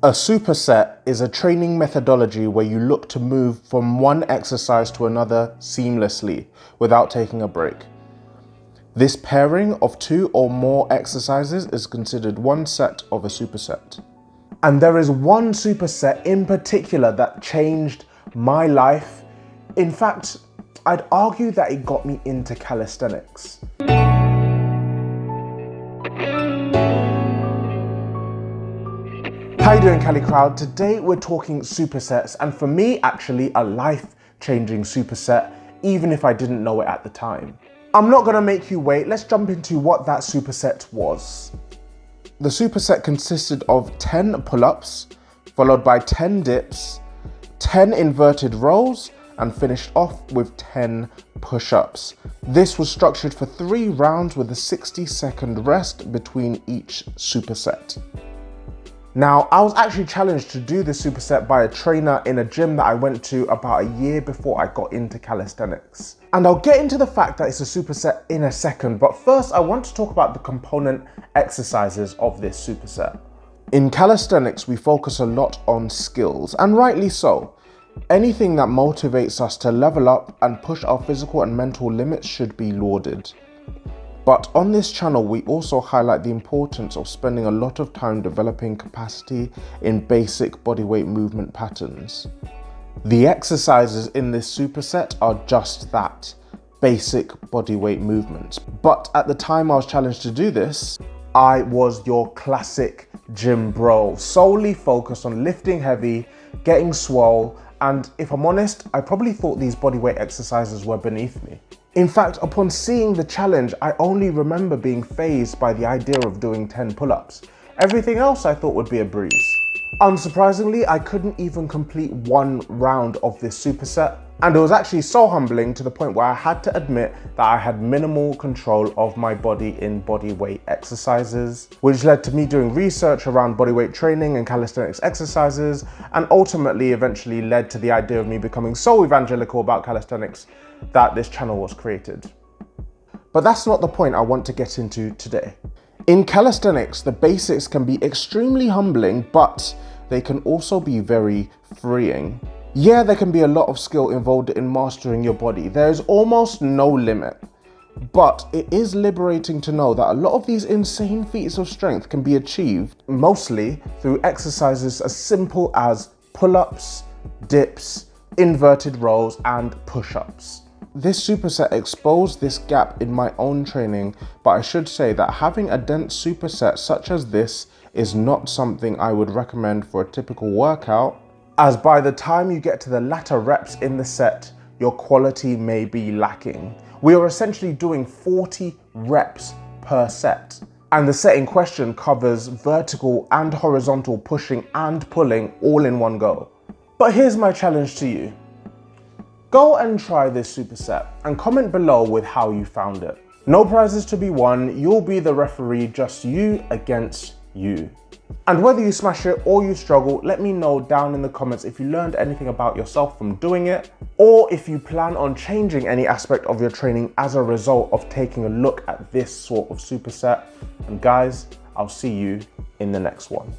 A superset is a training methodology where you look to move from one exercise to another seamlessly without taking a break. This pairing of 2 or more exercises is considered one set of a superset. And there is one superset in particular that changed my life. In fact, I'd argue that it got me into calisthenics. How you doing, Cali Crowd? Today we're talking supersets, and for me, actually a life-changing superset, even if I didn't know it at the time. I'm not gonna make you wait, let's jump into what that superset was. The superset consisted of 10 pull-ups, followed by 10 dips, 10 inverted rows, and finished off with 10 push-ups. This was structured for 3 rounds with a 60-second rest between each superset. Now, I was actually challenged to do this superset by a trainer in a gym that I went to about a year before I got into calisthenics. And I'll get into the fact that it's a superset in a second, but first I want to talk about the component exercises of this superset. In calisthenics, we focus a lot on skills, and rightly so. Anything that motivates us to level up and push our physical and mental limits should be lauded. But on this channel, we also highlight the importance of spending a lot of time developing capacity in basic bodyweight movement patterns. The exercises in this superset are just that, basic bodyweight movements. But at the time I was challenged to do this, I was your classic gym bro, solely focused on lifting heavy, getting swole, and if I'm honest, I probably thought these bodyweight exercises were beneath me. In fact, upon seeing the challenge, I only remember being fazed by the idea of doing 10 pull-ups. Everything else I thought would be a breeze. Unsurprisingly, I couldn't even complete 1 round of this superset, and it was actually so humbling to the point where I had to admit that I had minimal control of my body in bodyweight exercises, which led to me doing research around bodyweight training and calisthenics exercises, and ultimately eventually led to the idea of me becoming so evangelical about calisthenics that this channel was created. But that's not the point I want to get into today. In calisthenics, the basics can be extremely humbling, but they can also be very freeing. Yeah, there can be a lot of skill involved in mastering your body. There's almost no limit. But it is liberating to know that a lot of these insane feats of strength can be achieved mostly through exercises as simple as pull-ups, dips, inverted rows, and push-ups. This superset exposed this gap in my own training, but I should say that having a dense superset such as this is not something I would recommend for a typical workout, as by the time you get to the latter reps in the set, your quality may be lacking. We are essentially doing 40 reps per set, and the set in question covers vertical and horizontal pushing and pulling all in one go. But here's my challenge to you. Go and try this superset and comment below with how you found it. No prizes to be won, you'll be the referee, just you against you. And whether you smash it or you struggle, let me know down in the comments if you learned anything about yourself from doing it, or if you plan on changing any aspect of your training as a result of taking a look at this sort of superset. And guys, I'll see you in the next one.